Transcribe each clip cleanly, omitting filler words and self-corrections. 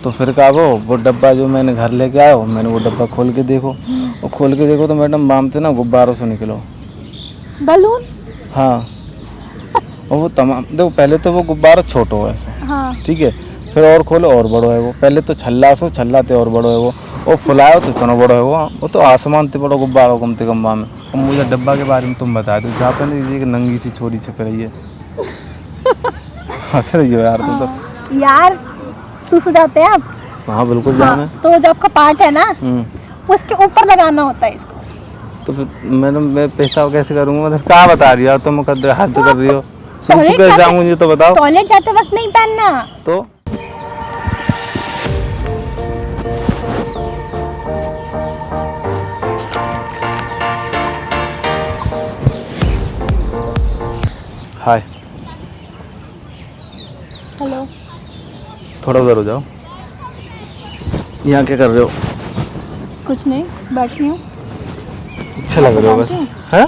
तो फिर कहा वो डब्बा जो मैंने घर लेके आया हो, मैंने वो डब्बा खोल के देखो, और खोल के देखो तो मैडम मामते ना गुब्बारों से निकलो। बलून। हाँ, और वो तमाम देखो, पहले तो वो गुब्बारा छोटो है ऐसे, हाँ। ठीक है, फिर और खोलो और बड़ो है वो, पहले तो छल्ला थे और बड़ो है वो, और फुलायो तो इतना बड़ो है वो तो आसमान ते बड़ो गुब्बारा कम ते कम में। और मुझे डब्बा के बारे में तुम बता दो, जहाँ पे ना ये नंगी सी छोरी छक रही है। हंस रही हो यार तुम तो। यार सुसु जाते हैं आप। हाँ बिल्कुल हाँ, जाना है। तो जो आपका पार्ट है ना उसके ऊपर लगाना होता है इसको। तो फिर मैडम मैं पेशाब कैसे करूँगा, मतलब क्या बता रही हो तुम, हद तो कर रही हो। सुसु टॉयलेट कैसे जाते जाऊँ ये तो बताओ। टॉयलेट जाते वक्त नहीं पहनना। तो हाय, हेलो। थोड़ा उधर हो जाओ। यहाँ क्या कर रहे हो? कुछ नहीं, बैठी हूँ। अच्छा लग रहे हो बस। हैं?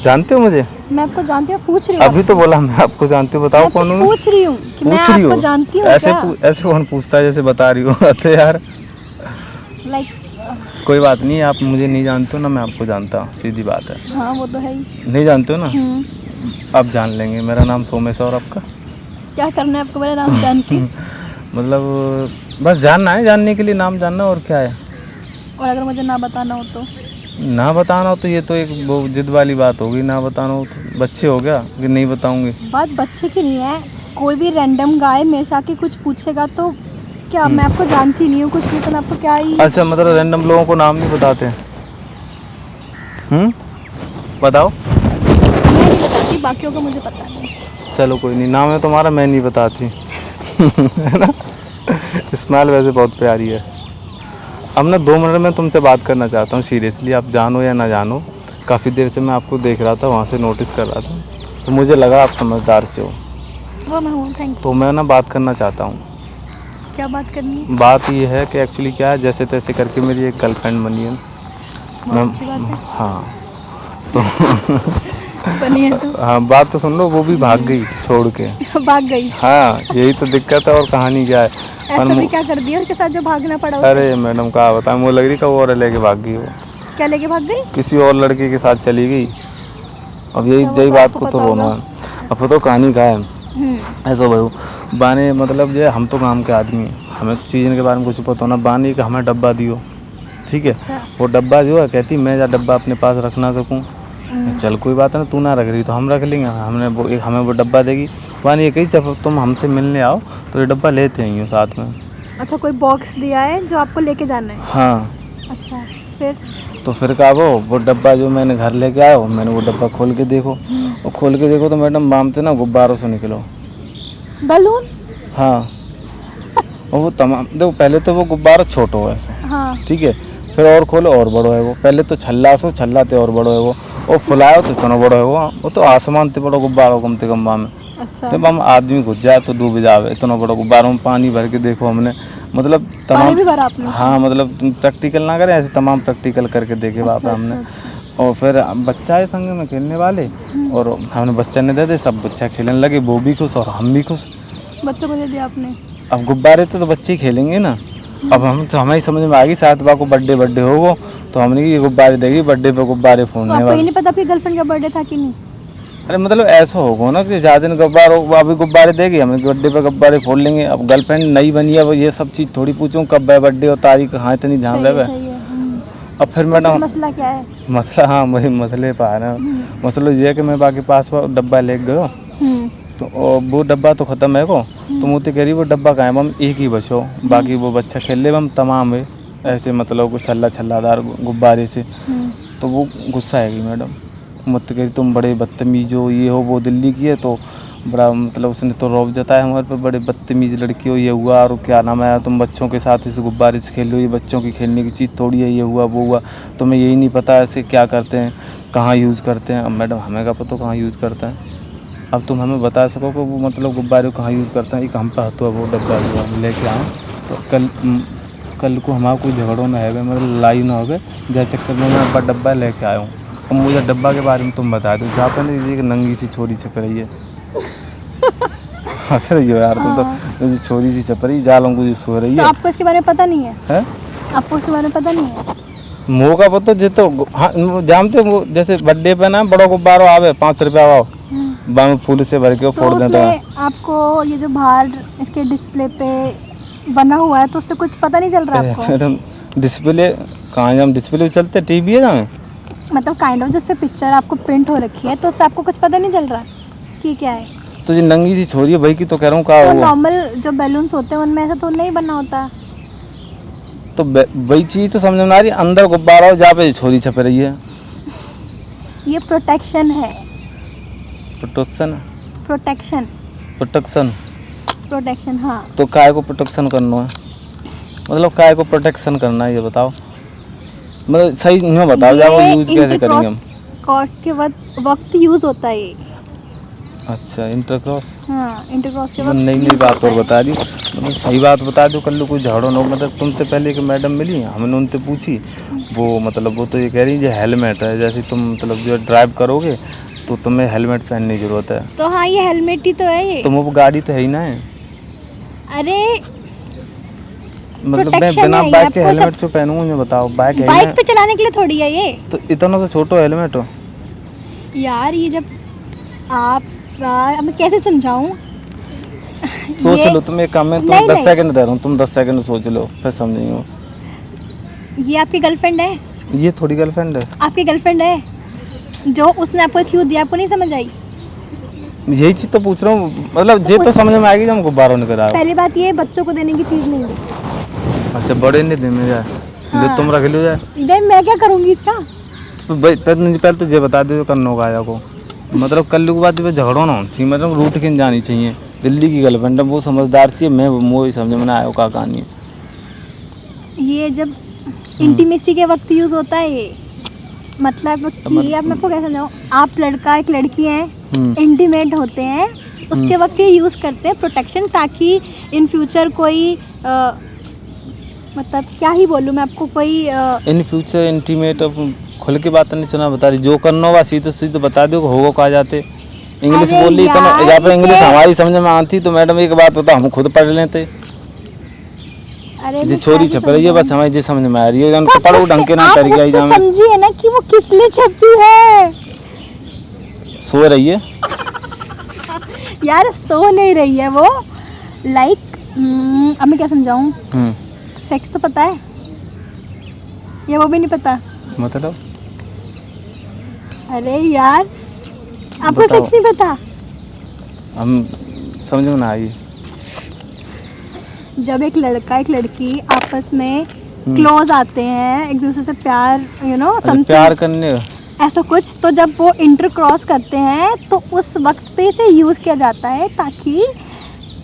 जानते हो मुझे? मैं आपको जानती हूँ, पूछ रही हूँ। अभी तो बोला मैं आपको जानती हूँ, बताओ कौन हूँ। पूछ रही हूँ कि मैं पूछ रही आपको हो जानती हूँ ऐसे क्या? ऐसे कौन पूछता है जैसे बता रही हो। तो यार लाइक कोई बात नहीं, आप मुझे नहीं जानते हो ना मैं आपको जानता हूँ, सीधी बात है। हाँ वो तो है ही। नहीं जानते हो ना, आप जान लेंगे। मेरा नाम सोमेश है, और आपका? क्या करना है आपको मेरा नाम जान के? मतलब बस जानना है, जानने के लिए नाम जानना, और क्या है। और अगर मुझे ना बताना हो तो? ना बताना हो तो ये तो एक वो जिद वाली बात होगी, ना बताना हो तो बच्चे हो गया कि नहीं बताऊंगी। बात बच्चे की नहीं है। कोई भी रैंडम गाय मेरे से आके कुछ पूछेगा तो क्या, मैं आपको जानती नहीं हूँ कुछ नहीं, तो मैं आपको क्या ही। अच्छा, मतलब रैंडम लोगों को नाम नहीं बताते? बताओ। मैं नहीं बताती, बाकियों को मुझे पता नहीं। चलो कोई नहीं, नाम है तुम्हारा, मैं नहीं बताती। है ना? स्माइल वैसे बहुत प्यारी है। अब ना 2 मिनट में तुमसे बात करना चाहता हूँ सीरियसली, आप जानो या ना जानो। काफ़ी देर से मैं आपको देख रहा था, वहाँ से नोटिस कर रहा था, तो मुझे लगा आप समझदार से हो, वो मैं हूँ, थैंक तो यू। मैं ना बात करना चाहता हूँ। क्या बात करनी है? बात ये है कि एक्चुअली क्या है, जैसे तैसे करके मेरी एक गर्लफ्रेंड बनी है। बहुत अच्छी बात है। हाँ तो बनी है तो? हाँ बात तो सुन लो, वो भी भाग गई छोड़ के। भाग गई? हाँ यही तो दिक्कत है, और कहानी क्या है। ऐसा भी क्या कर दिया उसके साथ जो भागना पड़ा उसे? अरे मैडम क्या बताएं, वो लग रही कब और लेके भाग गई वो, क्या लेके भाग गई? किसी और लड़के के साथ चली गई। अब यही अच्छा, वो यही तो बात आपको को तो पता रोना होगा। है। अब तो कहानी क्या है, ऐसा भाई बाने, मतलब जो है, हम तो काम के आदमी हैं, हमें चीज़ के बारे में कुछ पता होना। बानी कि हमें डब्बा दियो, ठीक है। अच्छा। वो डब्बा जो है कहती मैं जा डब्बा अपने पास रख ना सकूँ। चल कोई बात है ना, तू ना रख रही तो हम रख लेंगे। हमने वो हमें वो डब्बा देगी। बानी ये कही जब तुम हमसे मिलने आओ तो ये डब्बा लेते आई हो साथ में। अच्छा, कोई बॉक्स दिया है जो आपको लेके जाना है? हाँ, अच्छा, फिर? तो फिर कहा वो डब्बा जो मैंने घर लेके आया हो, मैंने वो डब्बा खोल के देखो, और खोल के देखो तो मैडम मामते ना गुब्बारों से निकलो। बलून। हाँ, और वो तमाम देखो, पहले तो वो गुब्बारा छोटो है ऐसे, हाँ। ठीक है, फिर और खोलो और बड़ो है वो, पहले तो छल्ला थे और बड़ो है वो, और फुलायो तो इतना बड़ो है वो तो आसमान ते बड़ो गुब्बारा कम ते कम में। अच्छा। जब हम आदमी घुस जाए तो डूब जावे, इतना बड़ा गुब्बारों में पानी भर के देखो हमने, मतलब पानी तमाम। भी भरा आपने उसमें? हाँ मतलब प्रैक्टिकल ना करें, ऐसे तमाम प्रैक्टिकल करके देखे वहाँ पे अच्छा हमने। अच्छा अच्छा। और फिर बच्चा है संग में खेलने वाले, और हमने बच्चा ने दे दे, सब बच्चा खेलने लगे, वो भी खुश और हम भी खुश। बच्चों को दे दिया आपने? अब गुब्बारे तो बच्चे ही खेलेंगे ना। अब हम तो हमें ही समझ में आ गई, साथ बा को बर्थडे हो वो, तो हमने ये गुब्बारे देगी, बर्थडे पे गुब्बारे तो फोड़ने आपको ये वाले। नहीं पता आपकी गर्लफ्रेंड का बर्थडे था कि नहीं? अरे मतलब ऐसा होगा ना कि ज़्यादा दिन गुब्बारे, अभी गुब्बारे देगी, हम बर्थडे पे गुब्बारे फोड़ लेंगे। अब गर्लफ्रेंड नई बनी है, वो ये सब चीज़ थोड़ी पूछूं कब है बर्थडे और तारीख, हाँ इतनी ध्यान सही है रहे। सही है। अब फिर तो फिर मैडम मसला क्या है? मसला, हाँ वही मसले पर आ रहे हैं। मसला ये है कि मैं बाकी पास वो डब्बा ले गयो, तो वो डब्बा तो ख़त्म है को, तो मुझे कह रही वो डब्बा कहाँ है, हम एक ही बचो, बाकी वो बच्चा खेल ले हम तमाम है ऐसे, मतलब कुछ छल्लादार गुब्बारे से। तो वो गुस्सा आएगी मैडम, मुझसे कह रही तुम बड़े बदतमीज़ हो, ये हो वो, दिल्ली की है तो बड़ा, मतलब उसने तो रौब जताया हमारे पे, बड़े बदतमीज़ लड़की हो, ये हुआ और क्या नाम है, तुम बच्चों के साथ इस गुब्बारे से खेल लो, ये बच्चों की खेलने की चीज़ थोड़ी है, ये हुआ वो हुआ, तुम्हें यही नहीं पता ऐसे क्या करते हैं, कहाँ यूज़ करते हैं। अब मैडम हमें क्या पता कहाँ यूज़ करता है, अब तुम हमें बता सको कि वो मतलब गुब्बारे को कहाँ यूज़ करते हैं। एक हम पे हतो वो डब्बा जो हम लेके आए, तो कल को हमारा कोई झगड़ो ना है, मतलब लड़ाई ना हो गए, जैसे चक्कर में मैं डब्बा लेके आया हूँ। अब मुझे डब्बा के बारे में तुम बता दो, जहाँ पे ना ये एक नंगी सी छोरी छक रही है। हंस रही हो यार तुम तो। हाँ। ये जो छोरी सी चपरी जालों को जो सो रही तो है आपको इसके बारे में पता नहीं है? हैं? आपको इसके बारे में पता नहीं है? मौका पता जे तो हाँ, वो जानते हो वो जैसे बर्थडे पे ना बड़ो गुब्बारो आवे 5 रुपया आओ बम फूल से भर के वो तो फोड़ देते उसमें हैं। आपको ये जो बाहर इसके डिस्प्ले पे बना हुआ है तो उससे कुछ पता नहीं चल रहा आपको? मैडम डिस्प्ले कहाँ हम डिस्प्ले चलते टीवी है जहाँ मतलब काइंड ऑफ जिस पे पिक्चर आपको प्रिंट हो रखी है तो उससे आपको कुछ पता नहीं चल रहा कि क्या है? तो ये नंगी सी छोरी है भाई की तो कह रहा हूँ कहा तो वो नॉर्मल जो बैलून्स होते हैं उनमें ऐसा तो नहीं बना होता। तो वही चीज तो समझ में आ रही है, अंदर गुब्बारा हो जहाँ पे छोरी छप रही है। ये प्रोटेक्शन है। प्रोटेक्शन प्रोटेक्शन प्रोटेक्शन प्रोटेक्शन हाँ। तो काय को प्रोटेक्शन करना है मतलब काय को प्रोटेक्शन करना है ये बताओ मतलब सही नहीं बताओ जाओ यूज कैसे करेंगे हम? कोर्स के वक्त यूज होता है ये। अच्छा इंटरक्रॉस हाँ इंटरक्रॉस के मतलब वक्त नई नई use बात होता और है। बता दी मतलब सही बात बता दो कल कोई झाड़ो नो मतलब तुमसे पहले एक मैडम मिली हमने उनसे पूछी वो मतलब वो तो ये कह रही है हेलमेट है जैसे तुम मतलब जो ड्राइव करोगे तो तुम्हें हेलमेट पहनने की जरूरत है। तो हाँ ये हेलमेट ही तो है ये। तो वो गाड़ी तो है ही ना है अरे मतलब मैं Protection बिना है ये, बाइक के आपको हेलमेट क्यों पहनूंगा ये बताओ बाइक है ही बाइक ना पे चलाने के लिए थोड़ी है ये। तो इतना तो छोटो हेलमेट हो यार ये जब आप अब मैं कैसे समझाऊं? सोच ये- लो तुम एक काम में तुम नहीं, 10 नहीं। सेकंड दे रहा हूँ तुम 10 सेकंड सोच लो फिर समझेंगे। ये आपकी गर्लफ्रेंड है? ये थोड़ी गर्लफ्रेंड है आपकी गर्लफ्रेंड है जो उसने आपको क्यों दिया आपको नहीं समझ आई? यही चीज तो पूछ रहा हूँ मतलब ये तो समझ में आएगी जब हमको बारह निकल आया। पहली बात ये बच्चों को देने की चीज़ नहीं है। अच्छा बड़े ने दे में जाए हाँ। जो तुम रख लो जाए दे मैं क्या करूँगी इसका? तो पहले तो ये बता दो करने को आया को मतलब कल के बाद जब झगड़ो ना चाहिए मतलब रूट के जानी चाहिए। दिल्ली की गर्लफ्रेंड है वो समझदार सी है मैं वो ही समझ में ना आया का कहानी है। ये जब इंटीमेसी के वक्त यूज़ होता है ये मतलब कि अब मैं आपको कैसे समझाऊँ आप लड़का एक लड़की हैं इंटीमेट होते हैं उसके वक्त ये यूज़ करते हैं प्रोटेक्शन ताकि इन फ्यूचर कोई मतलब क्या ही बोलूँ मैं आपको कोई इन फ्यूचर इंटीमेट अब खुल के बात नहीं चुना बता रही जो करना होगा सीधे बता दो होगा कहा जाते इंग्लिश अरे बोल रही इतना यार, या फिर इंग्लिश इसे- हमारी समझ में आती तो मैडम एक बात बताओ हम खुद पढ़ लेते। अरे जी मैं छोरी क्या छप रही है बस हमारी जी समझ में आ रही है उनको तो पढ़ो उससे- ढंग के ना आप तरीका उससे एग्जाम समझिए ना कि वो किस लिए छपी है। सो रही है यार सो नहीं रही है वो लाइक अब मैं क्या समझाऊँ सेक्स तो पता है या वो भी नहीं पता? मतलब अरे यार आपको बताओ। सेक्स नहीं पता? हम समझ में ना आई जब एक लड़का एक लड़की आपस में क्लोज आते हैं एक दूसरे से प्यार यू नो अच्छा, प्यार करने ऐसा कुछ तो जब वो इंटर क्रॉस करते हैं तो उस वक्त पे इसे यूज़ किया जाता है ताकि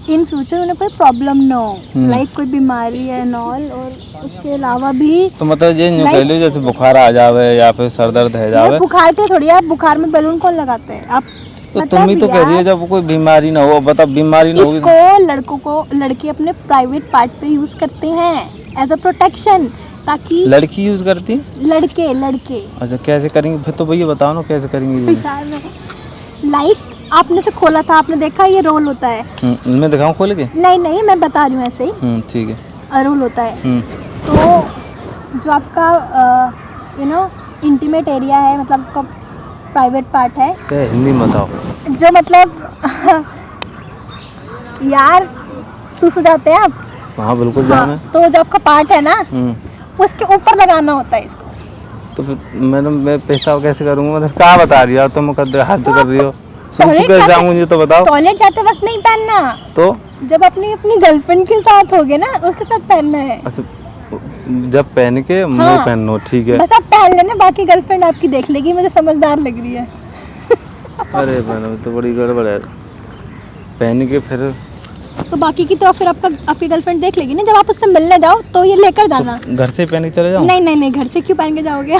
इन फ्यूचर उन्हें कोई प्रॉब्लम ना हो लाइक कोई बीमारी है नॉल और उसके अलावा भी तो मतलब ये नहीं Like- कह लो जैसे बुखार आ जावे या फिर सर दर्द है यार जावे बुखार के थोड़ी आप बुखार में बैलून कौन लगाते हैं आप तो तुम ही तो कह रही हो जब कोई बीमारी ना हो बता बीमारी ना होगी इसको लड़कों को लड़के अपने प्राइवेट पार्ट पे यूज करते हैं एज अ प्रोटेक्शन ताकि लड़की यूज करती लड़के लड़के अच्छा कैसे करेंगे फिर तो भैया बताओ ना कैसे करेंगे ये लाइक आपने से खोला था आपने देखा ये रोल होता है मैं दिखाऊं खोल के नहीं नहीं मैं बता रही हूँ ऐसे ही ठीक है रोल होता है हम्म, तो जो आपका यू नो इंटीमेट एरिया है मतलब आपका प्राइवेट पार्ट है क्या हिंदी में बताओ जो मतलब यार सुसु जाते हैं आप हाँ बिल्कुल जाना है तो जो आपका पार्ट है ना उसके ऊपर लगाना होता है इसको तो फिर मैडम मैं पेशाब कैसे करूँगा मतलब क्या बता रही हो तुम हाथ कर रही हो टॉयलेट कैसे जाते- जाऊँगी ये तो बताओ टॉयलेट जाते वक्त नहीं पहनना तो जब अपनी अपनी गर्लफ्रेंड के साथ होगे ना उसके साथ पहनना है अच्छा जब पहन के मुँह हाँ। पहनो ठीक है बस आप पहन लेना बाकी गर्लफ्रेंड आपकी देख लेगी मुझे समझदार लग रही है अरे मैडम तो बड़ी गड़बड़ है पहन के फिर तो बाकी की तो फिर आपकी गर्लफ्रेंड देख लेगी ना जब आप उससे मिलने जाओ तो ये लेकर जाना घर से पहन के चले जाऊँ नहीं नहीं नहीं घर से क्यों पहन के जाओगे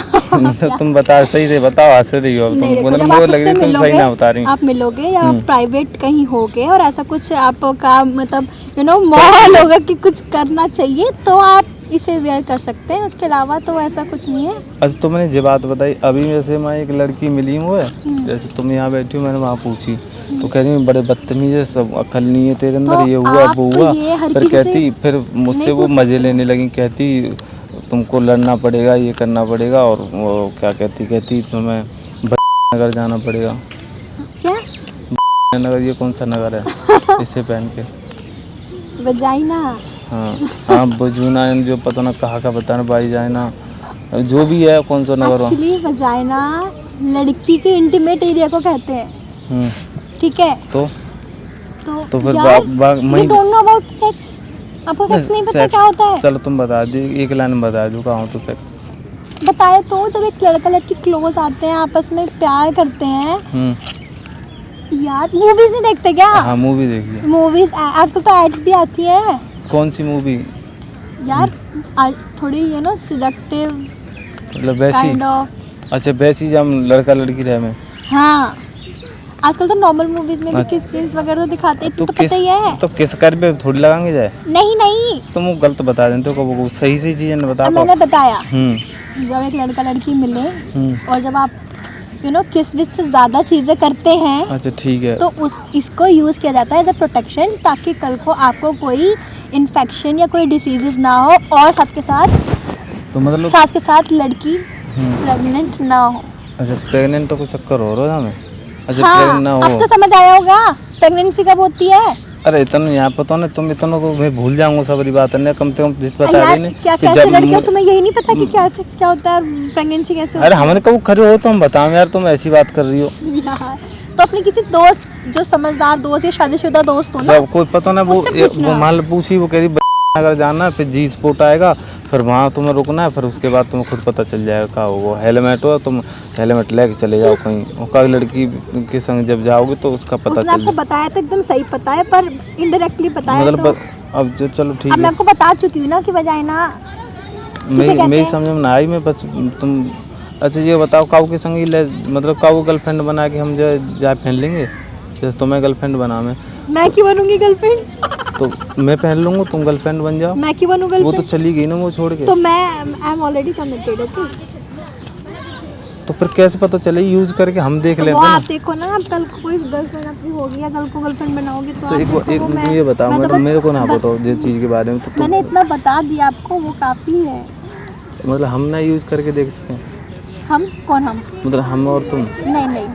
तुम बता सही से बताओ हंस रही हो नहीं, तुम देखो, मतलब जब मुझे आप लग रही उससे तुम सही ना बता रही आप मिलोगे या प्राइवेट कहीं होगे और ऐसा कुछ आपका मतलब माहौल होगा कि कुछ करना चाहिए तो आप इसे वेयर कर सकते हैं, उसके अलावा तो ऐसा कुछ नहीं है। अच्छा तुमने जो बात बताई अभी, जैसे मैं एक लड़की मिली हूँ है, जैसे तुम यहाँ बैठी हो, मैंने वहाँ पूछी तो कह रही है बड़े बदतमीज है, सब अकल नहीं है तेरे अंदर, तो ये हुआ आप वो हुआ। ये हर फिर किसी से कहती, फिर मुझसे नहीं वो पूछ मज़े सकते। लेने लगी, कहती तुमको लड़ना पड़ेगा, ये करना पड़ेगा, और वो क्या कहती तुम्हें नगर जाना पड़ेगा। क्या नगर, ये कौन सा नगर है इसे पहन के? वजाइना? हाँ हाँ, बजूना जो पता ना कहाँ का बताना, बाई जाए ना, जो भी है, कौन सा नगर हो। एक्चुअली वजाइना लड़की के इंटीमेट एरिया को कहते हैं, हम्म, ठीक है? तो फिर यार मैं you don't know about sex? आपको सेक्स नहीं पता क्या होता है? चलो तुम बता दो, एक लाइन में बता दो कहाँ हो तो सेक्स। बताए तो, जब एक लड़का लड़की क्लोज आते हैं, आपस में प्यार करते हैं। यार मूवीज नहीं देखते क्या? हाँ मूवी देखिए। मूवीज आजकल तो एड्स भी आती है। कौन सी मूवी? यार थोड़ी सिलेक्टिव मतलब वैसी? Kind of. अच्छा वैसी जब हम लड़का लड़की रहे में। हाँ आजकल तो नॉर्मल मूवीज में भी अच्छा। किस सीन्स वगैरह तो दिखाते हैं, तो किस, पता ही है। तो किस कर पे थोड़ी लगाएंगे जाए? नहीं तुम वो गलत बता देते हो, वो सही सही चीजें नहीं बता मैंने बताया, हम्म जब एक लड़का लड़की मिले और जब आप किस विच से ज़्यादा चीज़ें करते हैं, अच्छा ठीक है, तो इसको यूज़ किया जाता है एज अ प्रोटेक्शन, ताकि कल को आपको कोई इन्फेक्शन या कोई डिसीजेज ना हो, और साथ के साथ लड़की प्रेग्नेंट ना हो। अच्छा प्रेग्नेंट तो कुछ चक्कर हो रहा है हमें? अच्छा हाँ, प्रेग्नेंट ना हो। अब तो समझ आया होगा प्रेगनेंसी कब होती है। अरे इतना यहाँ पता नहीं, तुम इतना को मैं भूल जाऊंगा सारी बात है, कम से कम जिस बता यार देने क्या कि कैसे जब लड़कियों, तुम्हें यही नहीं पता कि क्या सेक्स क्या होता है और प्रेगनेंसी कैसे अरे होती हमने कब खड़े हो तो हम बताओ यार, तुम ऐसी बात कर रही हो। है? यार तो अपने किसी दोस्त, जो समझदार दोस्त या शादीशुदा दोस्त हो ना, सब कोई पता ना, वो उससे पूछना। मान पूछी, वो कह रही अगर जाना है, फिर जी स्पॉट आएगा, फिर वहाँ तुम्हें रुकना है, फिर उसके बाद तुम्हें खुद पता चल जाएगा क्या होगा। हेलमेट हो, तुम हेलमेट लेके चले जाओ कहीं, और कई लड़की के संग जब जाओगे तो उसका पता उसने चल आपको जाएगा। बताया तो एकदम सही पता है, पर इनडायरेक्टली बताया मतलब तो अब जो चलो ठीक अब मैं है, आपको बता चुकी हूँ ना कि वजाइना मेरी समझ में ना आई, मैं बस तुम अच्छा ये बताओ, काऊ के संग ही मतलब काऊ गर्लफ्रेंड बना के हम जा पहन लेंगे, जैसे तुम्हें गर्लफ्रेंड बना मैं क्यों बनूंगी गर्लफ्रेंड? तो मैं पहन लूँगा, तुम गर्लफ्रेंड बन जाओ। मैं क्यों बनूं वो तो गर्लफ्रेंड? चली गई ना वो छोड़ के, तो मैं I am already committed, okay? तो फिर कैसे पता चले, यूज करके हम देख तो लेते वो हैं आप ना। देखो ना, आप कल को कोई गर्लफ्रेंड अपनी होगी या कल को गर्लफ्रेंड बनाओगे तो तो आप एक देखो, मुझे ये बताओ मैं तो मैडम, बस मेरे को ना बताओ जिस चीज़ के बारे में, तो मैंने इतना बता दिया आपको, वो काफ़ी है। मतलब हम ना यूज करके देख सकें, हम कौन? हम मतलब हम और तुम, नहीं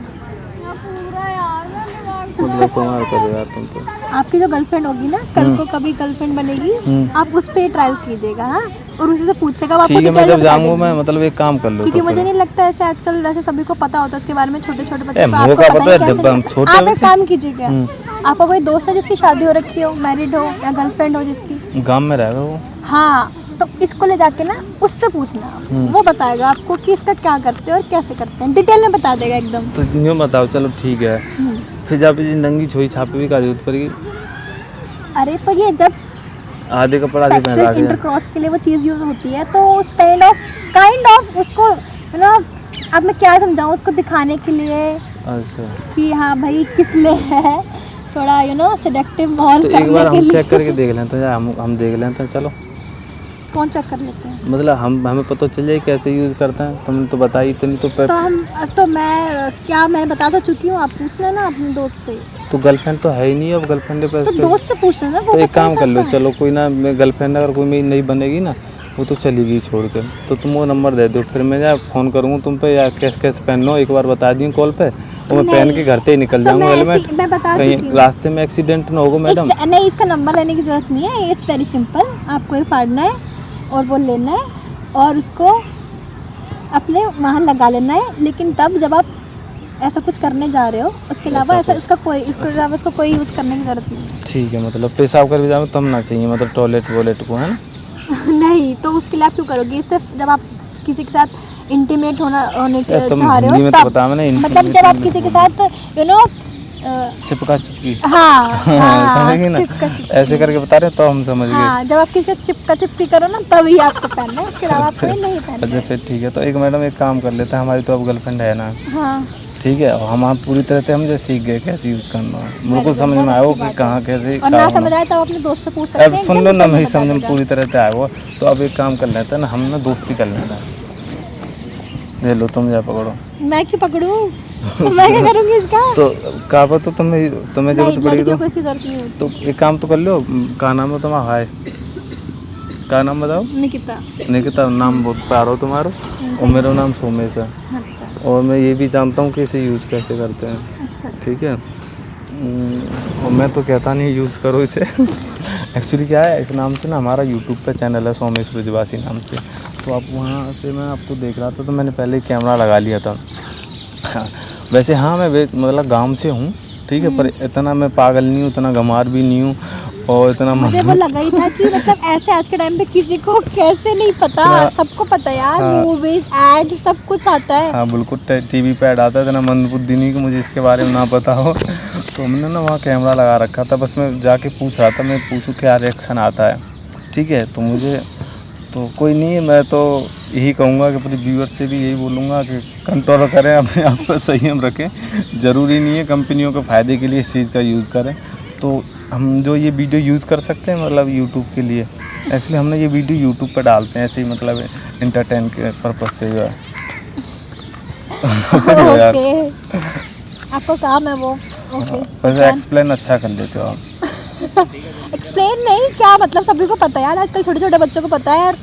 मतलब कुमार करो यार तुम तो। आपकी जो गर्लफ्रेंड होगी ना, कल को कभी गर्लफ्रेंड बनेगी, आप उस पे ट्रायल कीजिएगा, हाँ? और उसी से पूछेगा, वो आपको ठीक है, मैं डिटेल में जब बता जाऊँगा देगी। मैं मतलब एक काम कर लो, क्योंकि तो मुझे फिर। नहीं लगता ऐसे आजकल वैसे सभी को पता होता है इसके बारे में, छोटे छोटे बच्चे को मुझे आपको का पता पता ही है, कैसे जब हम लगता है? छोटे आप एक बच्चे। काम कीजिएगा, आपका कोई दोस्त है जिसकी शादी हो रखी हो, मैरिड हो या गर्लफ्रेंड हो जिसकी, गाँव में रहेगा वो। हाँ, तो इसको ले जाके ना उससे पूछना, वो बताएगा आपको कि इसका क्या करते हैं और कैसे करते हैं, डिटेल में बता देगा एकदम। तो यूँ बताओ, चलो ठीक है, फिर जब ये नंगी छोई छापे भी का जरूरत पड़ेगी? अरे तो ये जब आधे कपड़ा आधे पहना सेक्सुअल के इंटरक्रॉस के लिए वो चीज़ यूज होती है, तो उस काइंड ऑफ उसको अब मैं क्या समझाऊँ, उसको दिखाने के लिए अच्छा, कि हाँ भाई किस लिए है, थोड़ा सेडक्टिव माहौल तो एक करने बार के हम लिए। चेक करके देख लेते हैं, हम देख लेते हैं, चलो। कौन चेक कर लेते हैं? मतलब हमें पता चल जाए कैसे यूज़ करते हैं, तुमने तो बताई इतनी तो मैं बता तो चुकी हूँ, आप पूछ लेना अपने दोस्त से। तो गर्लफ्रेंड तो है ही नहीं, अब गर्लफ्रेंड पे तो दोस्त से पूछ लेना, वो तो एक बता काम कर लो, सकता है। चलो कोई ना, मैं गर्लफ्रेंड अगर कोई मेरी नहीं बनेगी ना, वो तो चली गई छोड़ के, तो तुम वो नंबर दे दो, फिर मैं या फ़ोन करूँगा तुम पे, या कैसे पहनो एक बार बता दी कॉल पे, और मैं पहन के घर से ही निकल जाऊँगा, हेलमेट, मैं बता कहीं चुकी हूँ। रास्ते में एक्सीडेंट ना होगा मैडम। नहीं, इसका नंबर लेने की ज़रूरत नहीं है, इट्स वेरी सिंपल। आपको ही फाड़ना है और वो लेना है और उसको अपने वहाँ लगा लेना है, लेकिन तब जब आप ऐसा कुछ करने जा रहे हो, उसके अलावा इसके अलावा इसको कोई यूज़ करने की ज़रूरत नहीं है। ठीक है, मतलब पेशाब कर भी जाओ तब ना चाहिए, मतलब टॉयलेट वॉलेट को, है ना? नहीं, तो उसके लिए आप क्यों करोगे? सिर्फ जब आप किसी के साथ इंटीमेट होने के तुम चाह रहे हिंदी हो में तब, तो बता, मैंने मतलब जब आप किसी के साथ चिपका चिपकी, हाँ समझ गई ना? चिपका चिपकी, ऐसे करके बता रहे तो हम समझ गए। हाँ, जब आप किसी से चिपका चिपकी करो ना, तभी आपको पहनना है, उसके अलावा आपको ये नहीं पहनना अच्छा है। फिर ठीक है, तो एक मैडम एक काम कर लेते हैं, हमारी तो अब गर्लफ्रेंड है ना, हाँ, ठीक है, और हम पूरी तरह से हम जो सीख गए कैसे यूज़ करना है, मेरे को बहुत समझ में आया अच्छी वो कि बात कहाँ है। कैसे और ना क्या समझ होना। आए तो आप अपने दोस्त से पूछ सकते अब हैं, सुन एकदम लो ना, डिटेल मैं में ही बता समझ में देगा। पूरी तरह से आया वो, तो अब एक काम कर लेते हैं ना, हम ना दोस्ती कर लेते हैं। ले लो तुम, जा पकड़ो। मैं क्यों पकड़ूं? मैं क्या करूंगी इसका? तो कहा तो तुम्हें तुम्हें नहीं, जरूरत पड़ेगी लड़कियों को इसकी जरूरत नहीं तो होती। एक काम तो कर लो, क्या नाम है तुम्हारा? हाय, क्या नाम बताओ? निकिता। निकिता, नाम बहुत प्यारा हो तुम्हारा, और मेरा नाम सोमेश है। अच्छा और मैं ये भी जानता हूँ कि इसे यूज कैसे करते हैं, अच्छा। ठीक है। और मैं तो कहता नहीं यूज़ करो इसे। एक्चुअली क्या है, इस नाम से ना हमारा यूट्यूब पे चैनल है, सोमेश ब्रजवासी नाम से, तो आप वहाँ से मैं आपको देख रहा था तो मैंने पहले ही कैमरा लगा लिया था। हाँ, वैसे हाँ मैं मतलब गांव से हूँ, ठीक है, पर इतना मैं पागल नहीं हूँ, इतना गंवार भी नहीं हूँ, और इतना मुझे वो लगा ही था कि मतलब ऐसे आज के टाइम पे किसी को कैसे नहीं पता, हाँ। सबको पता है यार, हाँ। मूवीज ऐड सब कुछ आता है। हाँ बिल्कुल, टीवी पे ऐड आता है, इतना मंदबुद्धि नहीं कि मुझे इसके बारे में ना पता हो। तो हमने ना वहाँ कैमरा लगा रखा था, बस मैं जाके पूछ रहा था, मैं पूछूँ क्या रिएक्शन आता है, ठीक है। तो मुझे तो कोई नहीं, मैं तो यही कहूँगा कि पूरे व्यूअर से भी यही बोलूँगा कि कंट्रोल करें, अपने आप पर संयम रखें। ज़रूरी नहीं है कंपनियों के फ़ायदे के लिए इस चीज़ का यूज़ करें। तो हम जो ये वीडियो यूज़ कर सकते हैं मतलब यूट्यूब के लिए, एक्चुअली हमने ये वीडियो यूट्यूब पर डालते हैं ऐसे ही, मतलब इंटरटेन के पर्पज़ से जो है। सही हो यार। ओके, आपको काम है वो। ओके, वैसे एक्सप्लेन अच्छा कर लेते हो आप। एक्सप्लेन नहीं, क्या मतलब सभी को पता है यार, आजकल छोटे छोटे बच्चों को पता है यार,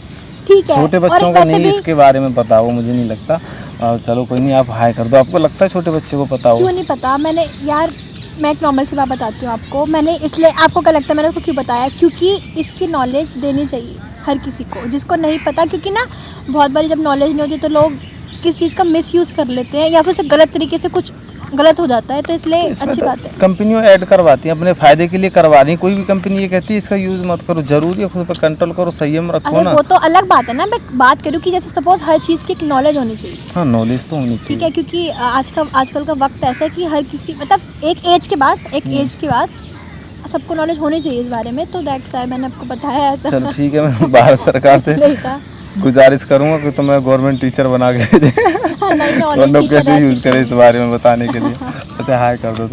ठीक है। छोटे और बच्चों को वैसे नहीं भी इसके बारे में पता, वो मुझे नहीं लगता। चलो कोई नहीं, आप हाई कर दो, आपको लगता है छोटे बच्चे को पता हो? क्यों नहीं पता, मैंने यार, मैं एक नॉर्मल सी बात बताती हूँ आपको, मैंने इसलिए, आपको क्या लगता है मैंने उसको क्यों बताया, क्योंकि इसकी नॉलेज देनी चाहिए हर किसी को जिसको नहीं पता, क्योंकि ना बहुत बारी जब नॉलेज नहीं होती तो लोग किस चीज़ का मिसयूज़ कर लेते हैं या फिर उसे गलत तरीके से कुछ गलत हो जाता है, तो इसलिए अच्छी बात है। कंपनियों ऐड करवाती हैं अपने फ़ायदे के लिए, करवा रही, कोई भी कंपनी ये कहती है इसका यूज़ मत करो, ज़रूरी है खुद पर कंट्रोल करो, संयम रखो अरे ना। वो तो अलग बात है ना, मैं बात करूँ कि जैसे सपोज हर चीज़ की एक नॉलेज होनी चाहिए, हाँ नॉलेज तो होनी ठीक है, चाहिए। क्योंकि आजकल का वक्त ऐसा है कि हर किसी मतलब एक एज के बाद सबको नॉलेज होनी चाहिए इस बारे में, तो दैट्स व्हाई मैंने आपको बताया ऐसा। चलो ठीक है, मैं भारत सरकार से नहीं था। गुजारिश करूँगा कि तुम्हें गवर्नमेंट टीचर बना के दे, नहीं, मैं और ऑलरेडी लोग टीचर कैसे रह यूज़ चुकी करें हूँ। इस बारे में बताने के लिए। अच्छा हाई कर दो।